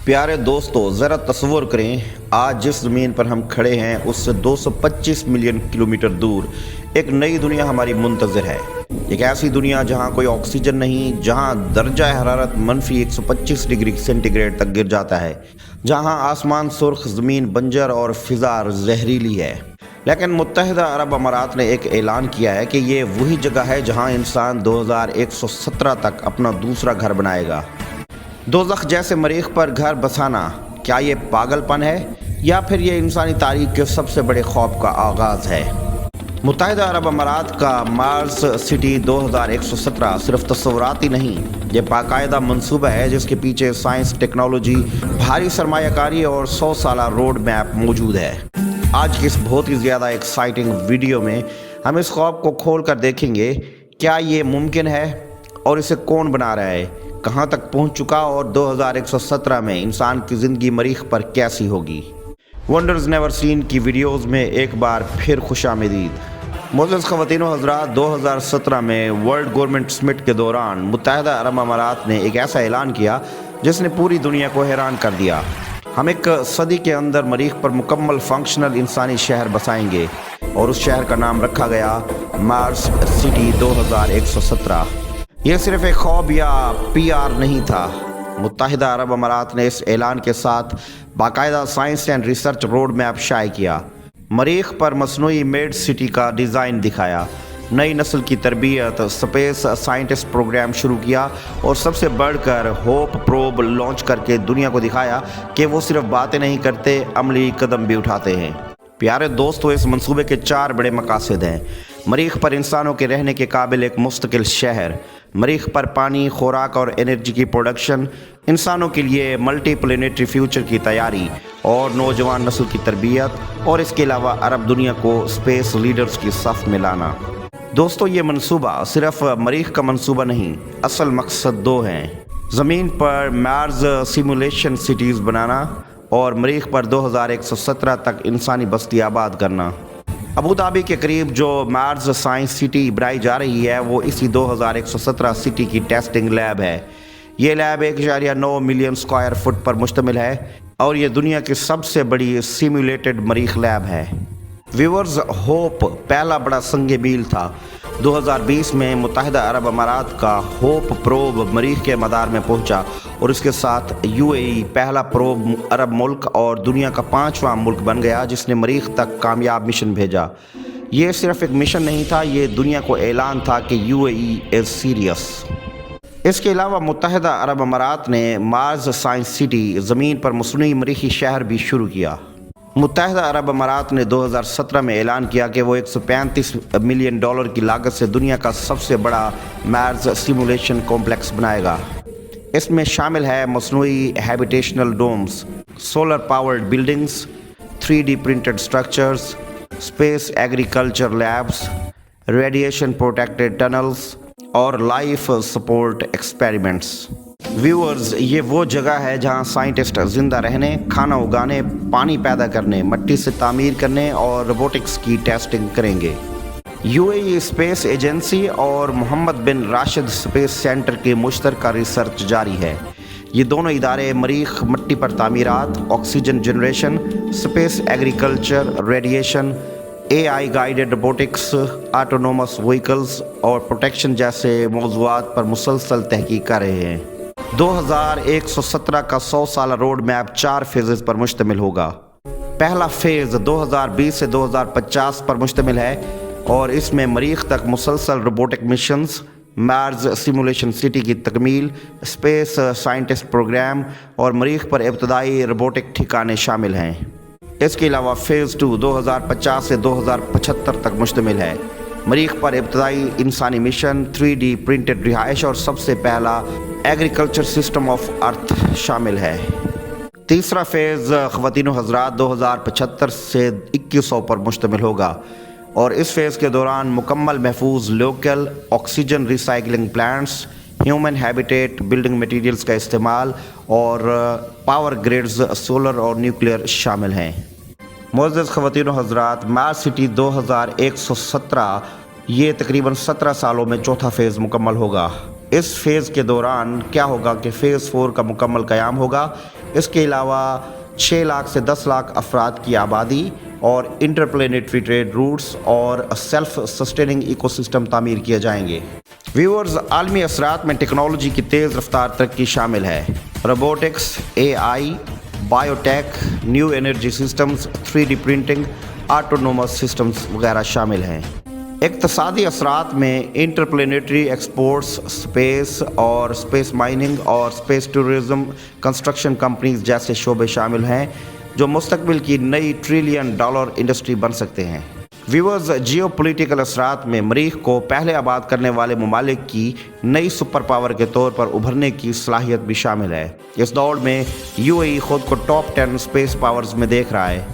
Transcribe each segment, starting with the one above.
प्यारे दोस्तों, ज़रा तस्वुर करें आज जिस ज़मीन पर हम खड़े हैं उससे 225 मिलियन किलोमीटर दूर एक नई दुनिया हमारी मुंतज़िर है। एक ऐसी दुनिया जहां कोई ऑक्सीजन नहीं, जहां दर्जा हरारत -125 डिग्री सेंटीग्रेड तक गिर जाता है, जहां आसमान सुर्ख, ज़मीन बंजर और फ़िज़ा जहरीली है। लेकिन मुत्तहिदा अरब अमारात ने एक ऐलान किया है कि ये वही जगह है जहां इंसान 2117 तक अपना दूसरा घर बनाएगा। दोज़ख जैसे मरीख पर घर बसाना, क्या ये पागलपन है या फिर ये इंसानी तारीख के सबसे बड़े खौफ का आगाज़ है? मुत्तहिदा अरब अमारात का मार्स सिटी 2117 सिर्फ तस्वुराती नहीं, ये बाकायदा मंसूबा है जिसके पीछे साइंस, टेक्नोलॉजी, भारी सरमायाकारी और 100 साला रोड मैप मौजूद है। आज की इस बहुत ही ज़्यादा एक्साइटिंग वीडियो में हम इस ख्वाब को खोल कर देखेंगे, क्या ये मुमकिन है और इसे कौन बना रहा है, कहाँ तक पहुँच चुका और 2117 में इंसान की ज़िंदगी मरीख पर कैसी होगी। वंडर्स नेवर सीन की वीडियोज़ में एक बार फिर खुशामदीद। मोअज़्ज़ज़ ख़वातीन व हज़रात, 2017 में वर्ल्ड गवर्नमेंट समिट के दौरान मुत्तहिदा अरब अमारात ने एक ऐसा ऐलान किया जिसने पूरी दुनिया को हैरान कर दिया। हम एक सदी के अंदर मरीख पर मुकम्मल फंक्शनल इंसानी शहर बसाएंगे और उस शहर का नाम रखा गया मार्स सिटी 2117। ये सिर्फ एक ख्वाब या PR नहीं था। मुत्तहिदा अरब अमारात ने इस ऐलान के साथ बाकायदा science and research road map शाये किया, मरीख पर मसनूई मेड सिटी का डिज़ाइन दिखाया, नई नस्ल की तरबियत, स्पेस साइंटिस्ट प्रोग्राम शुरू किया और सबसे बढ़कर होप प्रोब लॉन्च करके दुनिया को दिखाया कि वो सिर्फ बातें नहीं करते, अमली कदम भी उठाते हैं। प्यारे दोस्तों, इस मंसूबे के 4 बड़े मकासद हैं। मरीख पर इंसानों के रहने के काबिल एक मुस्तकिल शहर, मरीख पर पानी, खुराक और एनर्जी की प्रोडक्शन, इंसानों के लिए मल्टी प्लेनेटरी फ्यूचर की तैयारी और नौजवान नस्ल की तरबियत, और इसके अलावा अरब दुनिया को स्पेस लीडर्स की सफ़ में लाना। दोस्तों, ये मंसूबा सिर्फ मरीख का मंसूबा नहीं, असल मकसद 2 हैं। ज़मीन पर मार्स सिमुलेशन सिटीज़ बनाना और मरीख पर 2117 तक इंसानी बस्ती आबाद करना। अबू धाबी के करीब जो मार्स साइंस सिटी बनाई जा रही है वो इसी 2117 सिटी की टेस्टिंग लैब है। ये लैब 1.9 मिलियन स्क्वायर फुट पर मुश्तमिल है और ये दुनिया की सबसे बड़ी सिमुलेटेड मरीख लैब है। व्यूअर्स, होप पहला बड़ा संग मील था। 2020 में मुत्तहिदा अरब अमारात का होप प्रोब मरीख के मदार में पहुंचा और इसके साथ UAE पहला प्रोब अरब मुल्क और दुनिया का 5वां मुल्क बन गया जिसने मरीख तक कामयाब मिशन भेजा। ये सिर्फ एक मिशन नहीं था, ये दुनिया को ऐलान था कि UAE इज़ सीरियस। इसके अलावा मुत्तहिदा अरब अमारात ने मार्स साइंस सिटी, ज़मीन पर मसनूई मरीखी शहर भी शुरू किया। मुत्तहिदा अरब अमारात ने 2017 में ऐलान किया कि वो $135 मिलियन की लागत से दुनिया का सबसे बड़ा मार्स सिमुलेशन कॉम्प्लेक्स बनाएगा। इसमें शामिल है मसनूई habitational domes, solar powered buildings, 3D printed structures, space agriculture labs, radiation protected tunnels और लाइफ सपोर्ट एक्सपेरिमेंट्स। व्यूअर्स, ये वो जगह है जहां साइंटिस्ट जिंदा रहने, खाना उगाने, पानी पैदा करने, मिट्टी से तामीर करने और रोबोटिक्स की टेस्टिंग करेंगे। UAE स्पेस एजेंसी और मोहम्मद बिन राशिद स्पेस सेंटर के मुश्तरका रिसर्च जारी है। ये दोनों इदारे मरीख मिट्टी पर तामीरात, oxygen generation, space agriculture, radiation, AI guided robotics, autonomous vehicles और प्रोटेक्शन जैसे मौज़ूआत पर मुसलसल तहकीक कर रहे हैं। 2117 का 100 साल रोड मैप 4 फेजेस पर मुश्तमिल होगा। पहला फेज़ 2020 से 2050 पर मुश्तमिल है और इसमें मरीख तक मुसलसल robotic missions, Mars simulation city की तकमील, स्पेस साइंटिस्ट प्रोग्राम और मरीख पर इब्तदाई रोबोटिक ठिकाने शामिल हैं। इसके अलावा फ़ेज़ 2 2050 से 2075 तक मुश्तमिल है। मरीख पर इब्तदाई इंसानी मिशन, 3D प्रिंटेड रिहाइश और सबसे पहला एग्रीकल्चर सिस्टम ऑफ अर्थ शामिल है। तीसरा फेज़ ख़वातीन व हज़रात 2075 से 2100 पर मुश्तमिल होगा और इस फेज़ के दौरान मुकम्मल महफूज local oxygen recycling plants, human habitat, building materials का इस्तेमाल और पावर ग्रिड्स, सोलर और न्यूक्लियर शामिल हैं। मुअज़्ज़ज़ ख़वातीन व हज़रात, मार्स सिटी 2117 ये तकरीबन 17 सालों में चौथा फेज़ मुकम्मल होगा। इस फेज़ के दौरान क्या होगा कि फ़ेज़ 4 का मुकम्मल क़याम होगा। اس کے علاوہ 6 لاکھ سے 10 لاکھ افراد کی آبادی اور انٹرپلینیٹری ٹریڈ روٹس اور سیلف سسٹیننگ ایکو سسٹم تعمیر کیے جائیں گے۔ ویورز، عالمی اثرات میں ٹیکنالوجی کی تیز رفتار ترقی شامل ہے۔ Robotics, AI، biotech, new energy systems, 3D printing, autonomous systems وغیرہ شامل ہیں۔ اقتصادی اثرات میں انٹرپلینیٹری ایکسپورٹس، اسپیس اور اسپیس مائننگ اور اسپیس ٹورزم، کنسٹرکشن کمپنیز جیسے شعبے شامل ہیں جو مستقبل کی نئی $1 ٹریلین انڈسٹری بن سکتے ہیں۔ ویورز، جیو پولیٹیکل اثرات میں مریخ کو پہلے آباد کرنے والے ممالک کی نئی سپر پاور کے طور پر ابھرنے کی صلاحیت بھی شامل ہے۔ اس دوڑ میں UAE خود کو ٹاپ 10 اسپیس پاورز میں دیکھ رہا ہے۔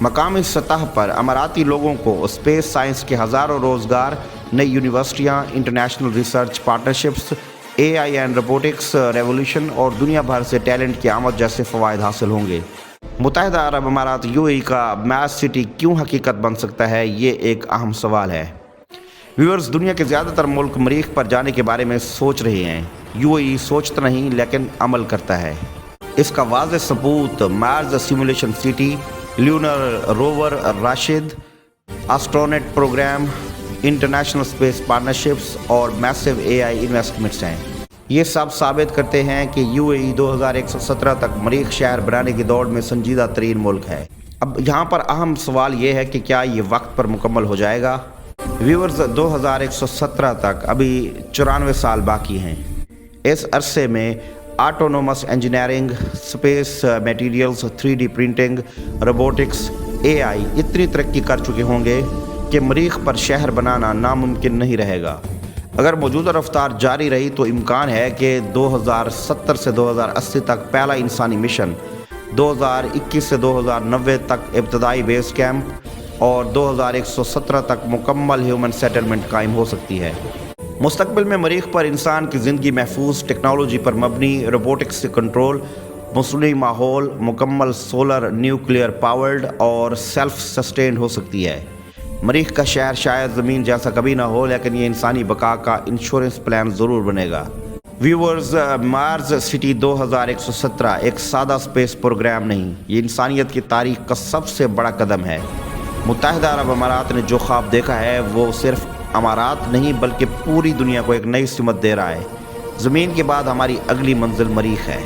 مقامی سطح پر اماراتی لوگوں کو اسپیس سائنس کے ہزاروں روزگار، نئی یونیورسٹیاں، international research partnerships, AI and robotics revolution اور دنیا بھر سے ٹیلنٹ کی آمد جیسے فوائد حاصل ہوں گے۔ متحدہ عرب امارات UAE کا میز سٹی کیوں حقیقت بن سکتا ہے، یہ ایک اہم سوال ہے۔ ویورز، دنیا کے زیادہ تر ملک مریخ پر جانے کے بارے میں سوچ رہے ہیں۔ UAE سوچتا نہیں لیکن عمل کرتا ہے۔ اس کا واضح ثبوت Mars simulation city, lunar rover Rashid, astronaut program, international space partnerships اور میسو AI انویسٹمنٹس ہیں۔ یہ سب ثابت کرتے ہیں کہ UAE 2117 تک مریخ شہر بنانے کی دوڑ میں سنجیدہ ترین ملک ہے۔ اب یہاں پر اہم سوال یہ ہے کہ کیا یہ وقت پر مکمل ہو جائے گا؟ ویورز، 2117 تک ابھی 94 سال باقی ہیں۔ اس عرصے میں autonomous engineering, space materials, 3D printing, robotics, AI اتنی ترقی کر چکے ہوں گے کہ مریخ پر شہر بنانا ناممکن نہیں رہے گا۔ اگر موجودہ رفتار جاری رہی تو امکان ہے کہ 2070 سے 2080 تک پہلا انسانی مشن، 2021 سے 2090 تک ابتدائی بیس کیمپ اور 2117 تک مکمل ہیومن سیٹلمنٹ قائم ہو سکتی ہے۔ مستقبل میں مریخ پر انسان کی زندگی محفوظ، ٹیکنالوجی پر مبنی، روبوٹکس سے کنٹرول، مصنوعی ماحول، مکمل سولر نیوکلیئر پاورڈ اور سیلف سسٹینڈ ہو سکتی ہے۔ مریخ کا شہر شاید زمین جیسا کبھی نہ ہو، لیکن یہ انسانی بقا کا انشورنس پلان ضرور بنے گا۔ ویورز، مارس سٹی 2117 ایک سادہ اسپیس پروگرام نہیں، یہ انسانیت کی تاریخ کا سب سے بڑا قدم ہے۔ متحدہ عرب امارات نے جو خواب دیکھا ہے وہ صرف امارات نہیں بلکہ پوری دنیا کو ایک نئی سمت دے رہا ہے۔ زمین کے بعد ہماری اگلی منزل مریخ ہے۔